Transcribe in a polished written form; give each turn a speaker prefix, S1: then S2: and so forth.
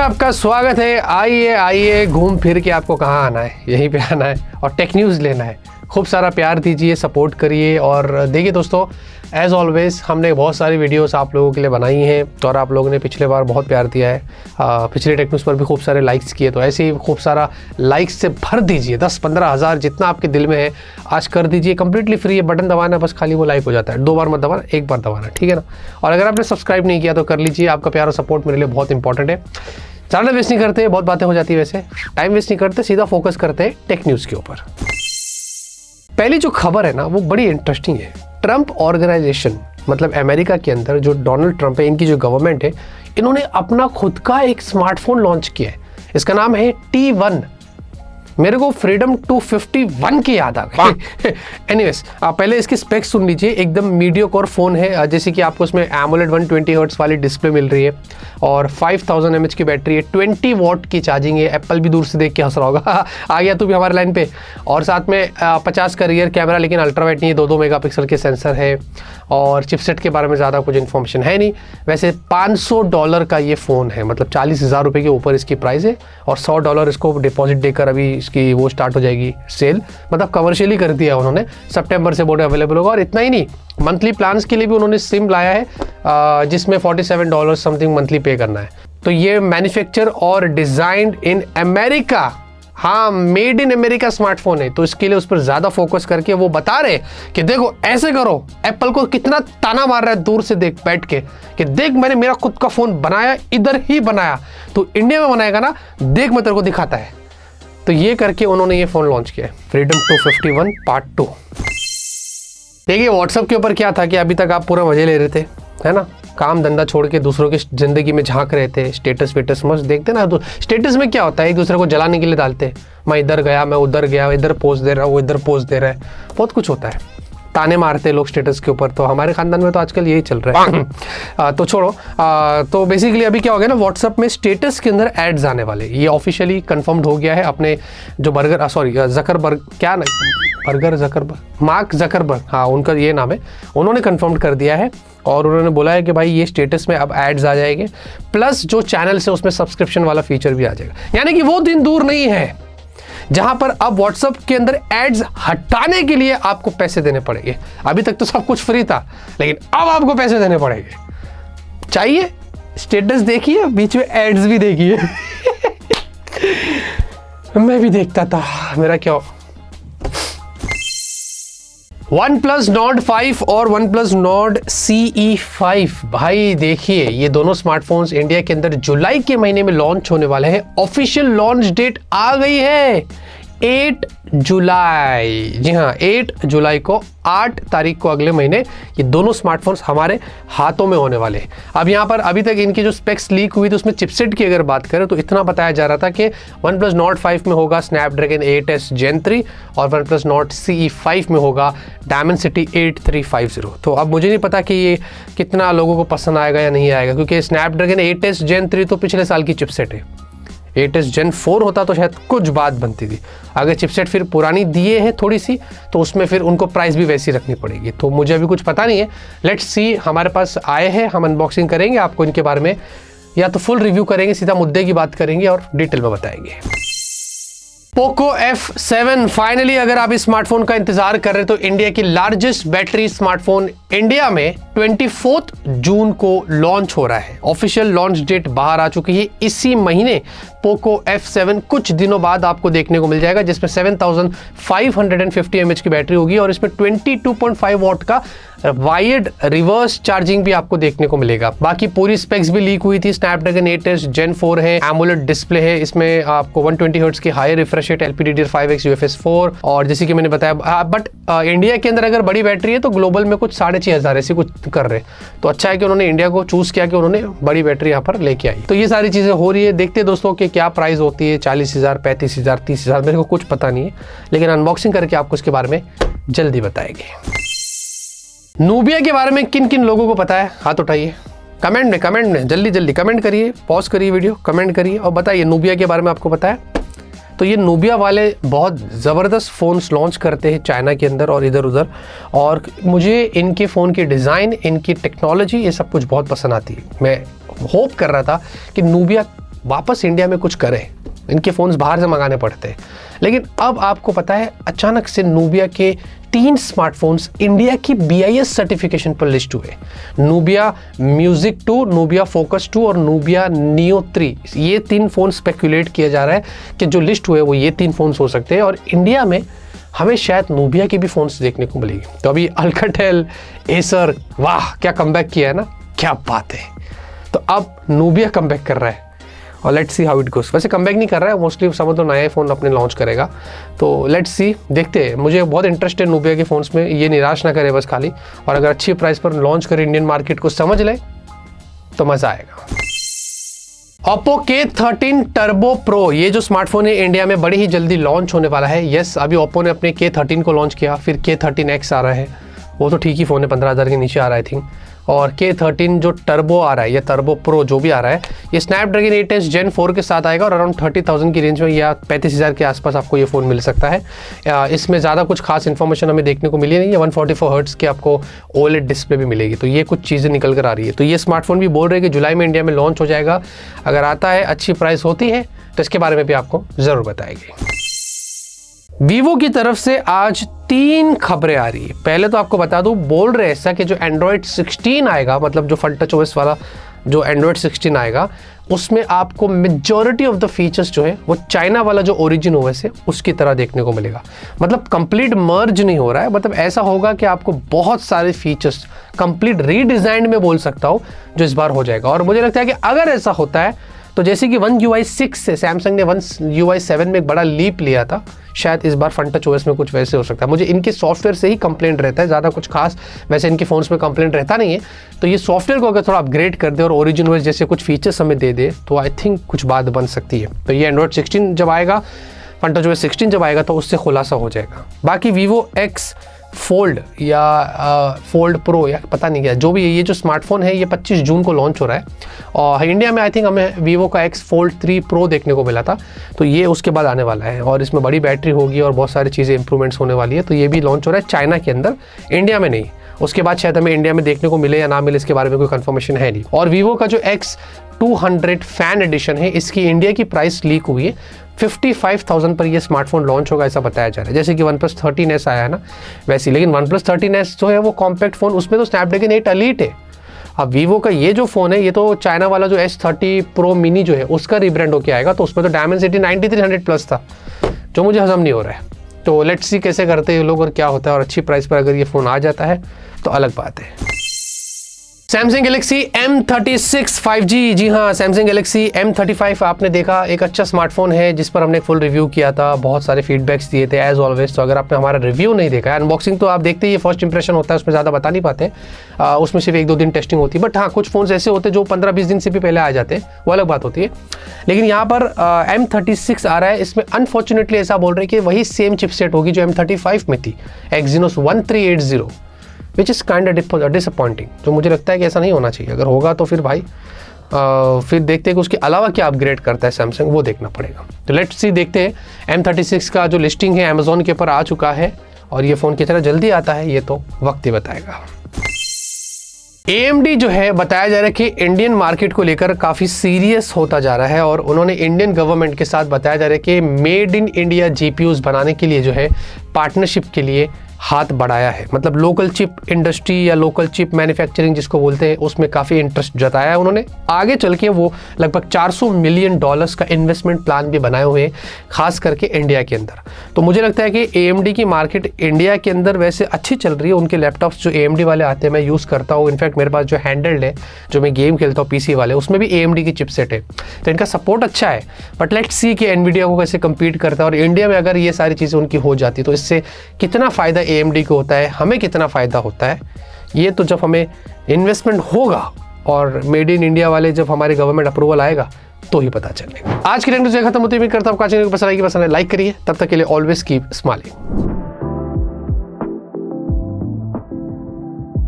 S1: आपका स्वागत है। आइए आइए, घूम फिर के आपको कहाँ आना है, यहीं पे आना है और टेक न्यूज़ लेना है। खूब सारा प्यार दीजिए, सपोर्ट करिए। और देखिए दोस्तों, एज़ ऑलवेज़ हमने बहुत सारी वीडियोस आप लोगों के लिए बनाई हैं और आप लोगों ने पिछले बार बहुत प्यार दिया है। पिछले टेक न्यूज़ पर भी खूब सारे लाइक्स किए, तो ऐसे ही खूब सारा लाइक्स से भर दीजिए। 10-15 हज़ार जितना आपके दिल में है आज कर दीजिए। कंप्लीटली फ्री है, बटन दबाना बस, खाली वो लाइक हो जाता है। 2 बार मत दबाना, 1 बार दबाना, ठीक है ना। और अगर आपने सब्सक्राइब नहीं किया तो कर लीजिए। आपका प्यार और सपोर्ट मेरे लिए बहुत इंपॉर्टेंट है। ज़्यादा वेस्ट नहीं करते, बहुत बातें हो जाती है, वैसे टाइम वेस्ट नहीं करते, सीधा फोकस करते हैं टेक न्यूज़ के ऊपर। पहली जो खबर है ना, वो बड़ी इंटरेस्टिंग है। ट्रंप ऑर्गेनाइजेशन, मतलब अमेरिका के अंदर जो डोनाल्ड ट्रंप है, इनकी जो गवर्नमेंट है, इन्होंने अपना खुद का एक स्मार्टफोन लॉन्च किया है। इसका नाम है T1। मेरे को फ्रीडम 251 की याद आ गई। एनीवेज, आप पहले इसकी स्पेक्स सुन लीजिए। एकदम मीडियोकोर फ़ोन है, जैसे कि आपको उसमें AMOLED 120 हर्ट्ज़ वाली डिस्प्ले मिल रही है और 5000 mAh की बैटरी है, 20 वॉट की चार्जिंग है। एप्पल भी दूर से देख के हंस रहा होगा, आ गया तू भी हमारे लाइन पे। और साथ में 50 का रियर कैमरा, लेकिन अल्ट्रा वाइड नहीं है, 2 मेगापिक्सल के सेंसर है। और चिपसेट के बारे में ज़्यादा कुछ इन्फॉर्मेशन है नहीं। वैसे $500 का ये फ़ोन है, मतलब 40,000 रुपये के ऊपर इसकी प्राइस है। और $100 इसको डिपॉजिट देकर अभी इसकी वो स्टार्ट हो जाएगी सेल, मतलब कमर्शियली कर दिया उन्होंने। सितंबर से बोर्ड अवेलेबल होगा। और इतना ही नहीं, मंथली प्लान्स के लिए भी उन्होंने सिम लाया है, जिसमें $47 समथिंग मंथली पे करना है। तो ये मैन्युफैक्चर और डिज़ाइंड इन अमेरिका, हाँ, मेड इन अमेरिका स्मार्टफोन है। तो इसके लिए उस पर ज़्यादा फोकस करके वो बता रहे कि देखो ऐसे करो। एप्पल को कितना ताना मार रहा है दूर से देख बैठ के कि देख मैंने मेरा खुद का फ़ोन बनाया, इधर ही बनाया, तो इंडिया में बनाएगा ना, देख मैं तेरे को दिखाता है। तो ये करके उन्होंने ये फ़ोन लॉन्च किया है, फ्रीडम 251 पार्ट 2। देखिए व्हाट्सएप के ऊपर क्या था कि अभी तक आप पूरा मजे ले रहे थे, है ना। काम धंधा छोड़ के दूसरों की ज़िंदगी में झांक रहे थे, स्टेटस वेटस मस्त देखते ना। तो स्टेटस में क्या होता है, एक दूसरे को जलाने के लिए डालते हैं। मैं इधर गया, मैं उधर गया, इधर पोस्ट दे रहा हूँ, वो इधर पोस्ट दे रहा है, बहुत कुछ होता है। ताने मारते हैं लोग स्टेटस के ऊपर। तो हमारे खानदान में तो आजकल यही चल रहा है। तो छोड़ो। तो बेसिकली अभी क्या हो गया ना, व्हाट्सएप में स्टेटस के अंदर एड्स आने वाले, ये ऑफिशियली कंफर्म्ड हो गया है। अपने जो जकरबर्ग, क्या ना, मार्क जकरबर्ग, हाँ उनका ये नाम है, उन्होंने कंफर्म कर दिया है। और उन्होंने बोला है कि भाई ये स्टेटस में अब एड्स आ जाएंगे, प्लस जो चैनल से उसमें सब्सक्रिप्शन वाला फीचर भी आ जाएगा। यानी कि वो दिन दूर नहीं है जहां पर अब व्हाट्सएप के अंदर एड्स हटाने के लिए आपको पैसे देने पड़ेंगे। अभी तक तो सब कुछ फ्री था, लेकिन अब आपको पैसे देने पड़ेंगे। चाहिए स्टेटस देखिए, बीच में एड्स भी देखिए। मैं भी देखता था, मेरा क्या। OnePlus Nord 5 और OnePlus Nord CE5, भाई देखिए ये दोनों स्मार्टफोन्स इंडिया के अंदर जुलाई के महीने में लॉन्च होने वाले हैं। ऑफिशियल लॉन्च डेट आ गई है 8 जुलाई। जी हाँ, 8 जुलाई को, 8 तारीख को अगले महीने ये दोनों स्मार्टफोन्स हमारे हाथों में होने वाले हैं। अब यहाँ पर अभी तक इनकी जो स्पेक्स लीक हुई थी, उसमें चिपसेट की अगर बात करें तो इतना बताया जा रहा था कि OnePlus Nord 5 में होगा स्नैपड्रैगन 8S Gen 3 और OnePlus Nord CE5 में होगा Dimensity 8350। तो अब मुझे नहीं पता कि ये कितना लोगों को पसंद आएगा या नहीं आएगा, क्योंकि स्नैपड्रैगन 8S Gen 3 तो पिछले साल की चिपसेट है। 8S Gen 4 होता तो शायद कुछ बात बनती थी। अगर चिपसेट फिर पुरानी दिए हैं थोड़ी सी, तो उसमें फिर उनको प्राइस भी वैसी रखनी पड़ेगी। तो मुझे अभी कुछ पता नहीं है, लेट्स सी। हमारे पास आए हैं, हम अनबॉक्सिंग करेंगे, आपको इनके बारे में या तो फुल रिव्यू करेंगे, सीधा मुद्दे की बात करेंगे और डिटेल में बताएंगे। पोको F7 फाइनली, अगर आप इस स्मार्टफोन का इंतजार कर रहे तो इंडिया की लार्जेस्ट बैटरी स्मार्टफोन इंडिया में 24 जून को लॉन्च हो रहा है। ऑफिशियल लॉन्च डेट बाहर आ चुकी है। इसी महीने पोको F7 कुछ दिनों बाद आपको देखने को मिल जाएगा, जिसमें 7550 mAh की बैटरी होगी और इसमें 22.5 वॉट का वायर्ड रिवर्स चार्जिंग भी आपको देखने को मिलेगा। बाकी पूरी स्पेक्स भी लीक हुई थी। स्नैपड्रैगन 8S Gen 4 है, AMOLED डिस्प्ले है, इसमें आपको 120 हर्ट्ज की high refresh rate, LPDDR5X UFS 4, और जैसे कि मैंने बताया, बट इंडिया के अंदर अगर बड़ी बैटरी है तो ग्लोबल में कुछ 6500 ऐसी कुछ कर रहे। तो अच्छा है कि उन्होंने इंडिया को चूज किया कि उन्होंने बड़ी बैटरी यहाँ पर लेके आई। तो ये सारी चीजें हो रही है। देखते हैं दोस्तों कि क्या प्राइस होती है, 40,000, 35,000, 30,000, मेरे को कुछ पता नहीं है, लेकिन अनबॉक्सिंग करके आपको इसके बारे में जल्दी बताएंगे। नूबिया के बारे में किन किन लोगों को पता है, हाथ उठाइए। कमेंट में जल्दी कमेंट करिए, पॉज करिए वीडियो, कमेंट करिए और बताइए नूबिया के बारे में आपको पता है। तो ये नूबिया वाले बहुत ज़बरदस्त फ़ोन्स लॉन्च करते हैं चाइना के अंदर और इधर उधर, और मुझे इनके फ़ोन की डिज़ाइन, इनकी टेक्नोलॉजी, ये सब कुछ बहुत पसंद आती है। मैं होप कर रहा था कि नूबिया वापस इंडिया में कुछ करें। इनके फ़ोन्स बाहर से मंगाने पड़ते हैं, लेकिन अब आपको पता है अचानक से नूबिया के 3 स्मार्टफोन्स इंडिया की BIS सर्टिफिकेशन पर लिस्ट हुए। नूबिया म्यूजिक 2, नूबिया फोकस 2 और नूबिया नियो 3। ये 3 फ़ोन स्पेकुलेट किया जा रहा है कि जो लिस्ट हुए वो ये 3 फ़ोन्स हो सकते हैं, और इंडिया में हमें शायद नूबिया के भी फ़ोन्स देखने को मिलेगी। तो अभी अल्काटेल, एसर, वाह क्या कमबैक किया है ना, क्या बात है। तो अब नूबिया कमबैक कर रहा है और let's see how it goes. वैसे कमबैक नहीं कर रहा है, मोस्टली समझ तो नया फ़ोन अपने लॉन्च करेगा, तो लेट्स सी, देखते हैं। मुझे बहुत इंटरेस्ट है नूबिया के फ़ोन्स में, ये निराश ना करे बस खाली, और अगर अच्छी प्राइस पर लॉन्च करे, इंडियन मार्केट को समझ ले तो मज़ा आएगा। Oppo K13 Turbo Pro, ये जो स्मार्टफोन है इंडिया में बड़ी ही जल्दी लॉन्च होने वाला है। यस, अभी Oppo ने अपने K13 को लॉन्च किया, फिर K13X आ रहा है, वो तो ठीक ही फ़ोन है, 15,000 के नीचे आ रहा है आई थिंक। और K13 जो टर्बो आ रहा है, या टर्बो प्रो जो भी आ रहा है, ये स्नैपड्रैगन 8S Gen 4 के साथ आएगा और अराउंड 30,000 की रेंज में या 35,000 के आसपास आपको ये फ़ोन मिल सकता है। इसमें ज़्यादा कुछ खास इन्फॉर्मेशन हमें देखने को मिली नहीं है। 144 हर्ट्ज़ की आपको OLED डिस्प्ले भी मिलेगी, तो ये कुछ चीज़ें निकल कर आ रही है। तो ये स्मार्टफोन भी बोल रहे हैं कि जुलाई में इंडिया में लॉन्च हो जाएगा। अगर आता है, अच्छी प्राइस होती है, तो इसके बारे में भी आपको ज़रूर बताएंगे। वीवो की तरफ से आज 3 खबरें आ रही है। पहले तो आपको बता दूं, बोल रहे ऐसा कि जो एंड्रॉयड 16 आएगा, मतलब जो फन टच OS वाला जो एंड्रॉयड 16 आएगा, उसमें आपको मेजॉरिटी ऑफ द फीचर्स जो है वो चाइना वाला जो ओरिजिन OS है उसकी तरह देखने को मिलेगा। मतलब कंप्लीट मर्ज नहीं हो रहा है, मतलब ऐसा होगा कि आपको बहुत सारे फीचर्स कंप्लीट रीडिज़ाइन में बोल सकता हूँ जो इस बार हो जाएगा। और मुझे लगता है कि अगर ऐसा होता है तो जैसे कि One UI 6 से सैमसंग ने One UI 7 में एक बड़ा लीप लिया था, शायद इस बार फन टच OS में कुछ वैसे हो सकता है। मुझे इनके सॉफ्टवेयर से ही कंप्लेंट रहता है, ज़्यादा कुछ खास वैसे इनके फ़ोन्स में कंप्लेंट रहता नहीं है। तो ये सॉफ्टवेयर को अगर थोड़ा अपग्रेड कर दे और ओरिजिन OS जैसे कुछ फीचर्स हमें दे दे, तो आई थिंक कुछ बात बन सकती है। तो ये एंड्रॉयड 16 जब आएगा, फन टच OS 16 जब आएगा, तो उससे खुलासा हो जाएगा। बाकी वीवो X फोल्ड या फोल्ड प्रो या पता नहीं क्या जो भी है, ये जो स्मार्टफोन है ये 25 जून को लॉन्च हो रहा है, और इंडिया में आई थिंक हमें वीवो का X Fold 3 Pro देखने को मिला था, तो ये उसके बाद आने वाला है। और इसमें बड़ी बैटरी होगी और बहुत सारी चीज़ें इंप्रूवमेंट्स होने वाली है। तो ये भी लॉन्च हो रहा है चाइना के अंदर, इंडिया में नहीं। उसके बाद शायद हमें इंडिया में देखने को मिले या ना मिले, इसके बारे में कोई कंफर्मेशन है नहीं। और वीवो का जो X200 फैन एडिशन है, इसकी इंडिया की प्राइस लीक हुई है, 55,000 पर ये स्मार्टफोन लॉन्च होगा ऐसा बताया जा रहा है। जैसे कि OnePlus 13S आया है ना वैसे, लेकिन OnePlus 13S जो है वो कॉम्पैक्ट फ़ोन, उसमें तो स्नैपड्रैगन 8 एलीट है। अब वीवो का ये जो फ़ोन है, ये तो चाइना वाला जो S30 Pro Mini जो है उसका रीब्रांड होकर आएगा, तो उसमें तो Dimensity 9300 प्लस था, जो मुझे हजम नहीं हो रहा है। तो लेट्स सी कैसे करते हैं ये लोग और क्या होता है, और अच्छी प्राइस पर अगर ये फ़ोन आ जाता है तो अलग बात है। सैमसंग गैलेक्सी M36 5G, जी हाँ, सैमसंग गैलेक्सी M35 आपने देखा, एक अच्छा स्मार्टफोन है जिस पर हमने फुल रिव्यू किया था, बहुत सारे फीडबैक्स दिए थे एज ऑलवेज। तो अगर आपने हमारा रिव्यू नहीं देखा है, अनबॉक्सिंग तो आप देखते ही फर्स्ट इंप्रेशन होता है, उसमें ज़्यादा बता नहीं पाते, उसमें सिर्फ 1-2 दिन टेस्टिंग होती है। बट हाँ, कुछ फ़ोन्स ऐसे होते हैं जो 15-20 दिन से भी पहले आ जाते हैं, वो अलग बात होती है। लेकिन यहाँ पर M36 आ रहा है, इसमें अनफॉर्चुनेटली ऐसा बोल रहे हैं कि वही सेम चिपसेट होगी जो M35 में थी, Exynos 1380, which is kind of disappointing, जो मुझे लगता है कि ऐसा नहीं होना चाहिए। अगर होगा तो फिर भाई फिर देखते हैं कि उसके अलावा क्या अपग्रेड करता है सैमसंग, वो देखना पड़ेगा। तो लेट्स सी, देखते हैं। M36 का जो लिस्टिंग है अमेजोन के ऊपर आ चुका है, और ये फ़ोन कितना जल्दी आता है ये तो वक्त ही बताएगा। AMD जो है बताया जा रहा है कि इंडियन मार्केट को लेकर काफ़ी सीरियस होता जा रहा है, और उन्होंने इंडियन गवर्नमेंट के साथ बताया जा रहा है कि मेड इन इंडिया GPUs बनाने के लिए जो है पार्टनरशिप के लिए हाथ बढ़ाया है। मतलब लोकल चिप इंडस्ट्री या लोकल चिप मैन्युफैक्चरिंग जिसको बोलते हैं, उसमें काफ़ी इंटरेस्ट जताया है उन्होंने। आगे चल के वो लगभग $400 मिलियन का इन्वेस्टमेंट प्लान भी बनाए हुए हैं, खास करके इंडिया के अंदर। तो मुझे लगता है कि AMD की मार्केट इंडिया के अंदर वैसे अच्छी चल रही है। उनके लैपटॉप्स जो AMD वाले आते हैं मैं यूज़ करता हूँ, इनफैक्ट मेरे पास जो हैंडल्ड है जो मैं गेम खेलता हूँ PC वाले, उसमें भी AMD की चिपसेट है, तो इनका सपोर्ट अच्छा है। बट लेट्स सी कि एनवीडिया को कैसे कम्पीट करता है, और इंडिया में अगर ये सारी चीज़ें उनकी हो जाती तो इससे कितना फ़ायदा AMD को होता है, हमें कितना फ़ायदा होता है, ये तो जब हमें इन्वेस्टमेंट होगा और मेड इन इंडिया वाले जब हमारे गवर्नमेंट अप्रूवल आएगा तो ही पता चलेगा। आज की वीडियो खत्म होती है, उम्मीद करता हूं आपको आज की वीडियो पसंद आएगी, लाइक करिए। तब तक के लिए ऑलवेज कीप स्माइलिंग।